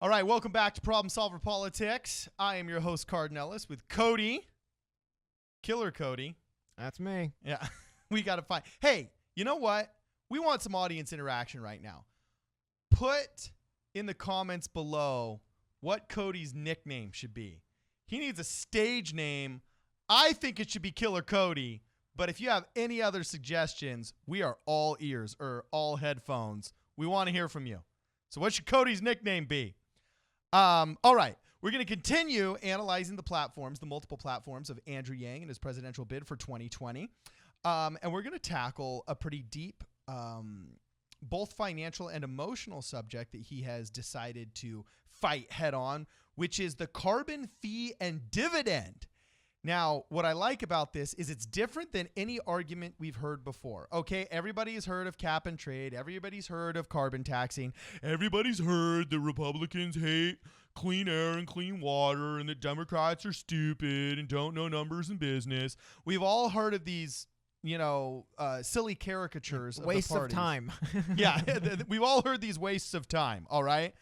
All right, welcome back to Problem Solver Politics. I am your host, Cardon with Cody. Killer Cody. That's me. Yeah, we got to find. Hey, you know what? We want some audience interaction right now. Put in the comments below what Cody's nickname should be. He needs a stage name. I think it should be Killer Cody. But if you have any other suggestions, we are all ears or all headphones. We want to hear from you. So what should Cody's nickname be? All right. We're going to continue analyzing the multiple platforms of Andrew Yang and his presidential bid for 2020. And we're going to tackle a pretty deep, both financial and emotional subject that he has decided to fight head on, which is the carbon fee and dividend. Now, what I like about this is it's different than any argument we've heard before. Okay, everybody's heard of cap and trade. Everybody's heard of carbon taxing. Everybody's heard the Republicans hate clean air and clean water and the Democrats are stupid and don't know numbers in business. We've all heard of these, silly caricatures of waste the parties. of time. Yeah, we've all heard these wastes of time, all right?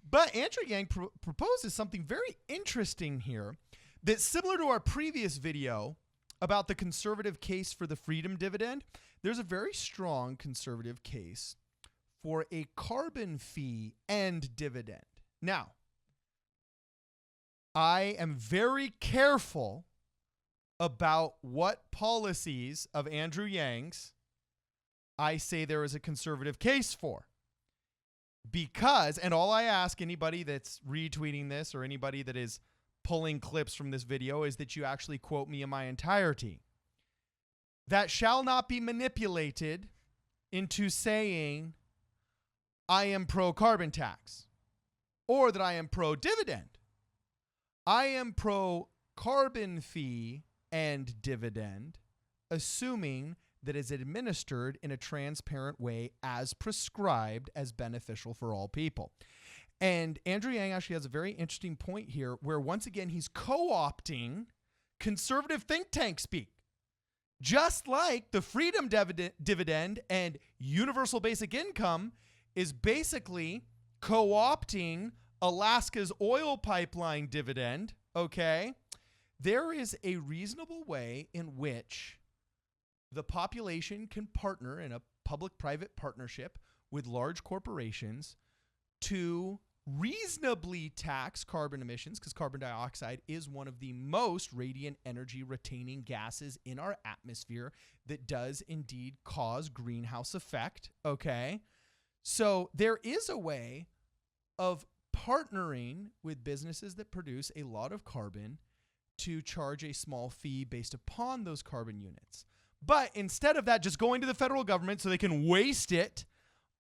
But Andrew Yang proposes something very interesting here that's similar to our previous video about the conservative case for the Freedom Dividend. There's a very strong conservative case for a carbon fee and dividend. Now, I am very careful about what policies of Andrew Yang's I say there is a conservative case for. Because, and all I ask anybody that's retweeting this or anybody that is pulling clips from this video is that you actually quote me in my entirety. That shall not be manipulated into saying I am pro carbon tax or that I am pro dividend. I am pro carbon fee and dividend, assuming that is administered in a transparent way as prescribed as beneficial for all people. And Andrew Yang actually has a very interesting point here where once again he's co-opting conservative think tank speak. Just like the Freedom Dividend and universal basic income is basically co-opting Alaska's oil pipeline dividend, okay? There is a reasonable way in which the population can partner in a public-private partnership with large corporations to reasonably tax carbon emissions, because carbon dioxide is one of the most radiant energy retaining gases in our atmosphere that does indeed cause greenhouse effect. Okay. So there is a way of partnering with businesses that produce a lot of carbon to charge a small fee based upon those carbon units. But instead of that, just going to the federal government so they can waste it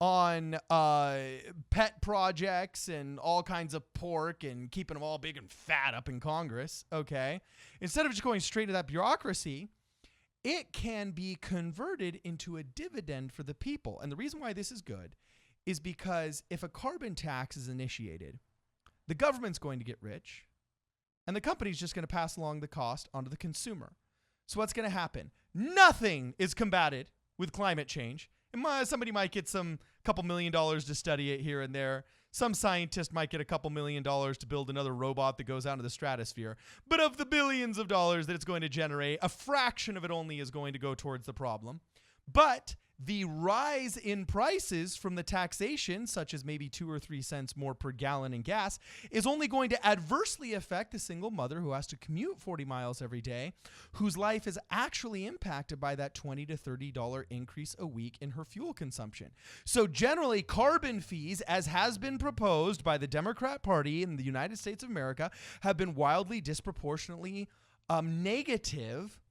on pet projects and all kinds of pork and keeping them all big and fat up in Congress, okay? Instead of just going straight to that bureaucracy, it can be converted into a dividend for the people. And the reason why this is good is because if a carbon tax is initiated, the government's going to get rich and the company's just going to pass along the cost onto the consumer. So what's going to happen? Nothing is combated with climate change. Somebody might get some couple $1 million to study it here and there. Some scientist might get a couple $1 million to build another robot that goes out into the stratosphere. But of the billions of dollars that it's going to generate, a fraction of it only is going to go towards the problem. But the rise in prices from the taxation, such as maybe 2 or 3 cents more per gallon in gas, is only going to adversely affect a single mother who has to commute 40 miles every day, whose life is actually impacted by that $20 to $30 increase a week in her fuel consumption. So generally, carbon fees, as has been proposed by the Democrat Party in the United States of America, have been wildly disproportionately negative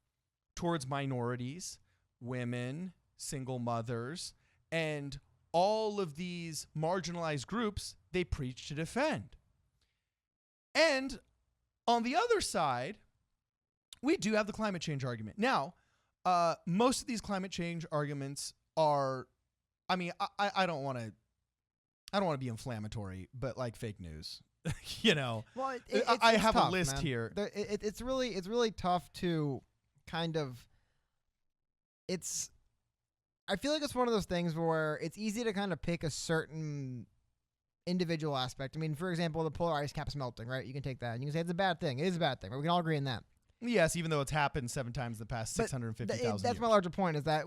towards minorities, women, single mothers, and all of these marginalized groups they preach to defend. And on the other side, we do have the climate change argument. Now, most of these climate change arguments are, I don't want to be inflammatory, but like fake news. Well, I have tough, a list man. here. It's really tough to kind of. I feel like it's one of those things where it's easy to kind of pick a certain individual aspect. I mean, for example, the polar ice cap's melting, right? You can take that and you can say it's a bad thing. It is a bad thing, but we can all agree on that. Yes, even though it's happened 7 times in the past 650,000 years. That's my larger point, is that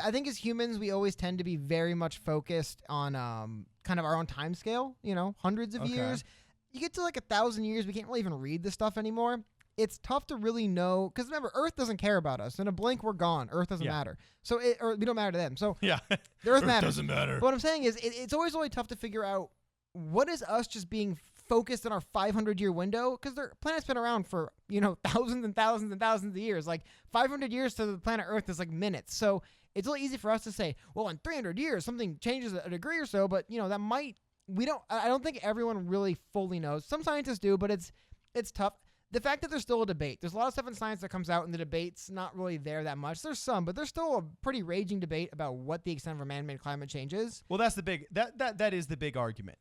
I think as humans, we always tend to be very much focused on kind of our own time scale, hundreds of years. You get to like 1,000 years, we can't really even read this stuff anymore. It's tough to really know, because remember, Earth doesn't care about us. In a blink, we're gone. Earth doesn't matter. Or we don't matter to them. So yeah, the Earth matters. Doesn't matter. But what I'm saying is, it's always really tough to figure out what is us just being focused on our 500-year window, because the planet's been around for thousands and thousands and thousands of years. Like 500 years to the planet Earth is like minutes. So it's really easy for us to say, well, in 300 years something changes a degree or so, but that might. I don't think everyone really fully knows. Some scientists do, but it's tough. The fact that there's still a debate. There's a lot of stuff in science that comes out, and the debate's not really there that much. There's some, but there's still a pretty raging debate about what the extent of man-made climate change is. Well, that's the big that is the big argument.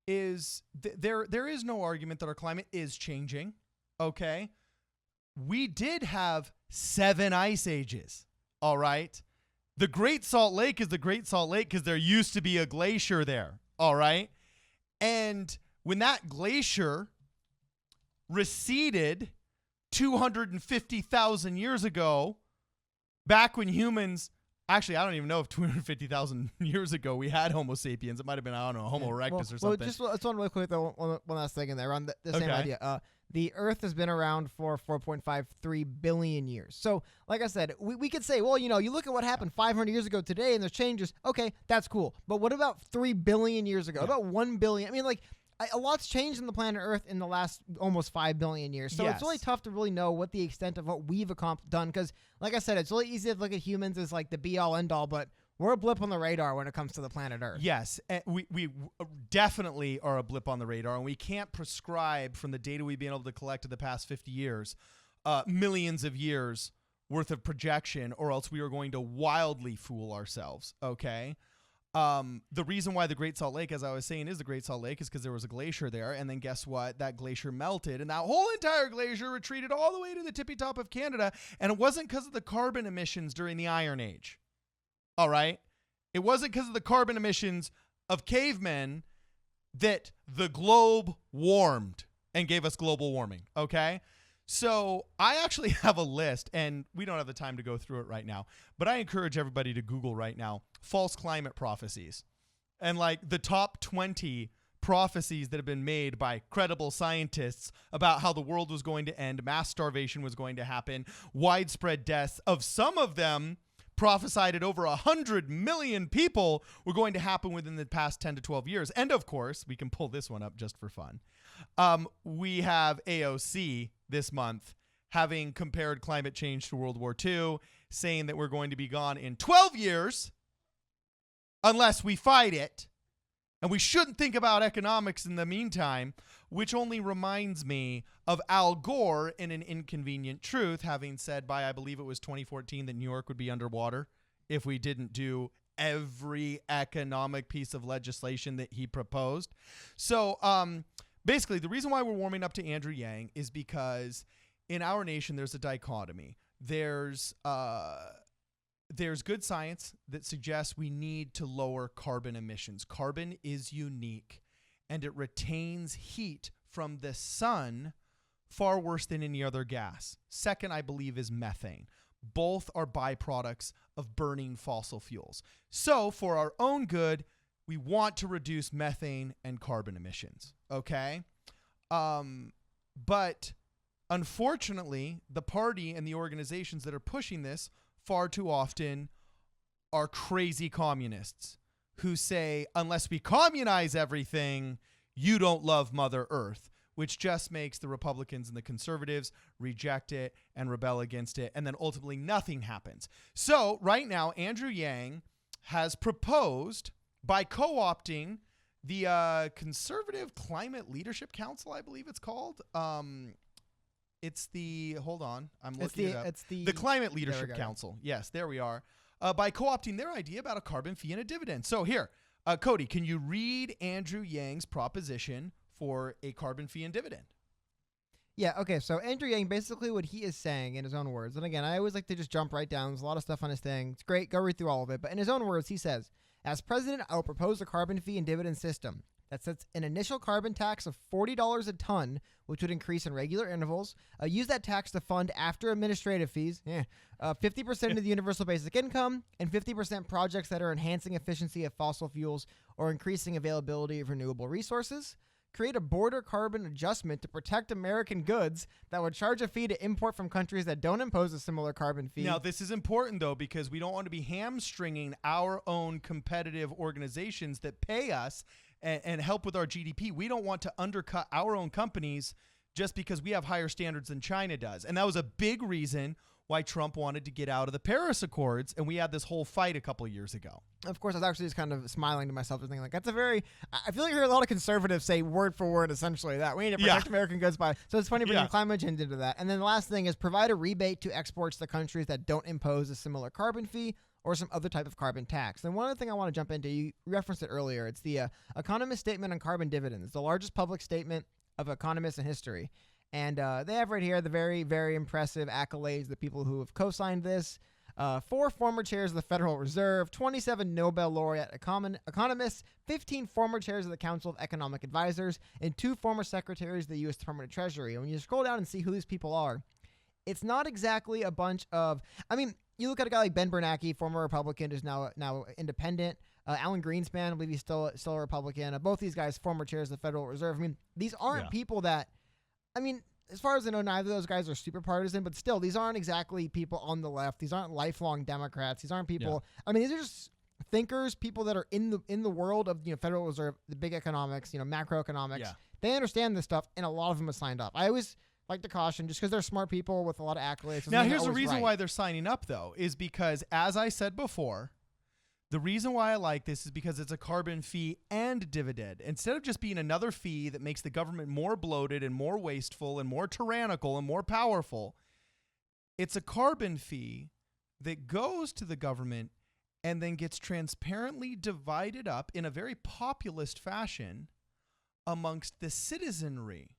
There is no argument that our climate is changing. Okay, we did have 7 ice ages. All right, the Great Salt Lake is the Great Salt Lake because there used to be a glacier there. All right. And when that glacier receded 250,000 years ago, back when humans, actually, I don't even know if 250,000 years ago we had Homo sapiens. It might have been, I don't know, Homo erectus or something. Well, just one really quick, though, one last thing in there on the same idea. The Earth has been around for 4.53 billion years. So, like I said, we could say, well, you look at what happened 500 years ago today and there's changes. Okay, that's cool. But what about 3 billion years ago? About 1 billion? I mean, a lot's changed on the planet Earth in the last almost 5 billion years. So It's really tough to really know what the extent of what we've done. Because, like I said, it's really easy to look at humans as like the be-all, end-all, but we're a blip on the radar when it comes to the planet Earth. Yes, we definitely are a blip on the radar, and we can't prescribe from the data we've been able to collect in the past 50 years, millions of years worth of projection, or else we are going to wildly fool ourselves, okay? The reason why the Great Salt Lake, as I was saying, is the Great Salt Lake is because there was a glacier there, and then guess what? That glacier melted, and that whole entire glacier retreated all the way to the tippy top of Canada, and it wasn't because of the carbon emissions during the Iron Age. All right. It wasn't because of the carbon emissions of cavemen that the globe warmed and gave us global warming. Okay. So I actually have a list, and we don't have the time to go through it right now, but I encourage everybody to Google right now false climate prophecies, and like the top 20 prophecies that have been made by credible scientists about how the world was going to end, mass starvation was going to happen, widespread deaths of some of them prophesied at over 100 million people were going to happen within the past 10 to 12 years. And of course, we can pull this one up just for fun. We have AOC this month having compared climate change to World War II, saying that we're going to be gone in 12 years unless we fight it. And we shouldn't think about economics in the meantime, which only reminds me of Al Gore in An Inconvenient Truth, having said by, I believe it was 2014, that New York would be underwater if we didn't do every economic piece of legislation that he proposed. So basically, the reason why we're warming up to Andrew Yang is because in our nation, there's a dichotomy. There's good science that suggests we need to lower carbon emissions. Carbon is unique, and it retains heat from the sun far worse than any other gas. Second, I believe, is methane. Both are byproducts of burning fossil fuels. So for our own good, we want to reduce methane and carbon emissions, okay? But unfortunately, the party and the organizations that are pushing this far too often are crazy communists who say, unless we communize everything, you don't love Mother Earth, which just makes the Republicans and the conservatives reject it and rebel against it. And then ultimately nothing happens. So right now, Andrew Yang has proposed by co-opting the Conservative Climate Leadership Council, I believe it's called. It's the, hold on, I'm looking it up. It's the Climate Leadership Council. Yes, there we are. By co-opting their idea about a carbon fee and a dividend. So here, Cody, can you read Andrew Yang's proposition for a carbon fee and dividend? Yeah, okay, so Andrew Yang, basically what he is saying in his own words, and again, I always like to just jump right down. There's a lot of stuff on his thing. It's great. Go read through all of it. But in his own words, he says, as president, I will propose a carbon fee and dividend system. that sets an initial carbon tax of $40 a ton, which would increase in regular intervals. Use that tax to fund after administrative fees, 50% of the universal basic income, and 50% projects that are enhancing efficiency of fossil fuels or increasing availability of renewable resources. Create a border carbon adjustment to protect American goods that would charge a fee to import from countries that don't impose a similar carbon fee. Now, this is important, though, because we don't want to be hamstringing our own competitive organizations that pay us and help with our GDP. We don't want to undercut our own companies just because we have higher standards than China does. And that was a big reason why Trump wanted to get out of the Paris Accords, and we had this whole fight a couple of years ago. Of course, I was actually just kind of smiling to myself and thinking, like, that's a very, I feel like I hear a lot of conservatives say word for word, essentially, that we need to protect American goods by, so it's funny bringing climate change into that. And then the last thing is provide a rebate to exports to countries that don't impose a similar carbon fee or some other type of carbon tax. And one other thing I want to jump into, you referenced it earlier, it's the Economist Statement on Carbon Dividends, the largest public statement of economists in history. And they have right here the very, very impressive accolades, the people who have co-signed this. 4 former chairs of the Federal Reserve, 27 Nobel laureate economists, 15 former chairs of the Council of Economic Advisors, and 2 former secretaries of the U.S. Department of Treasury. And when you scroll down and see who these people are, it's not exactly a bunch of, I mean, you look at a guy like Ben Bernanke, former Republican, who's now independent. Alan Greenspan, I believe he's still a Republican. Both these guys, former chairs of the Federal Reserve. I mean, these aren't people that, I mean, as far as I know, neither of those guys are super partisan, but still, these aren't exactly people on the left. These aren't lifelong Democrats. These aren't people. I mean, these are just thinkers, people that are in the world of Federal Reserve, the big economics, macroeconomics. Yeah. They understand this stuff, and a lot of them have signed up. I always like to caution, just because they're smart people with a lot of accolades. Now, here's the reason why they're signing up, though, is because, as I said before, the reason why I like this is because it's a carbon fee and dividend. Instead of just being another fee that makes the government more bloated and more wasteful and more tyrannical and more powerful, it's a carbon fee that goes to the government and then gets transparently divided up in a very populist fashion amongst the citizenry.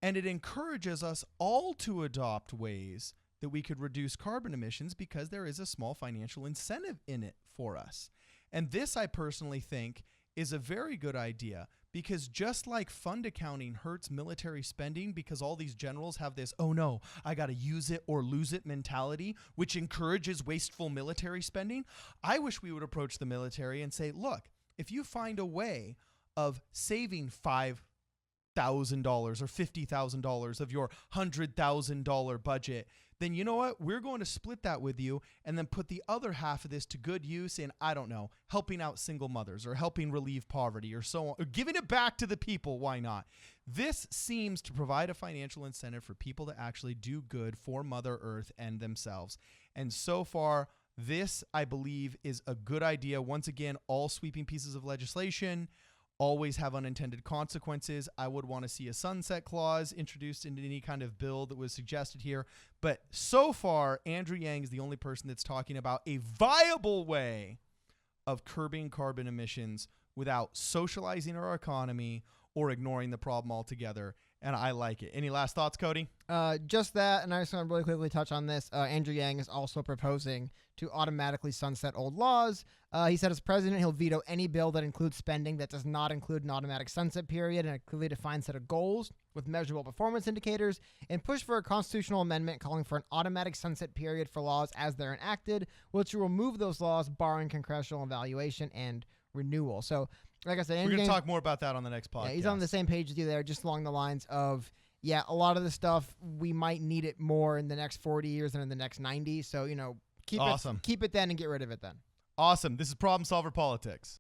And it encourages us all to adopt ways that we could reduce carbon emissions because there is a small financial incentive in it for us. And this, I personally think, is a very good idea because just like fund accounting hurts military spending because all these generals have this, oh no, I got to use it or lose it mentality, which encourages wasteful military spending, I wish we would approach the military and say, look, if you find a way of saving $5,000 or $50,000 of your $100,000 budget, then you know what? We're going to split that with you and then put the other half of this to good use in, I don't know, helping out single mothers or helping relieve poverty or so on, or giving it back to the people. Why not? This seems to provide a financial incentive for people to actually do good for Mother Earth and themselves. And so far, this, I believe, is a good idea. Once again, all sweeping pieces of legislation always have unintended consequences. I would want to see a sunset clause introduced into any kind of bill that was suggested here. But so far, Andrew Yang is the only person that's talking about a viable way of curbing carbon emissions without socializing our economy or ignoring the problem altogether. And I like it. Any last thoughts, Cody? Just that, and I just want to really quickly touch on this. Andrew Yang is also proposing to automatically sunset old laws. He said as president, he'll veto any bill that includes spending that does not include an automatic sunset period and a clearly defined set of goals with measurable performance indicators, and push for a constitutional amendment calling for an automatic sunset period for laws as they're enacted, which will remove those laws barring congressional evaluation and renewal. So, like I said, we're going to talk more about that on the next podcast. Yeah, he's on the same page with you there, just along the lines of, yeah, a lot of the stuff, we might need it more in the next 40 years than in the next 90. So, keep it then and get rid of it then. Awesome. This is Problem Solver Politics.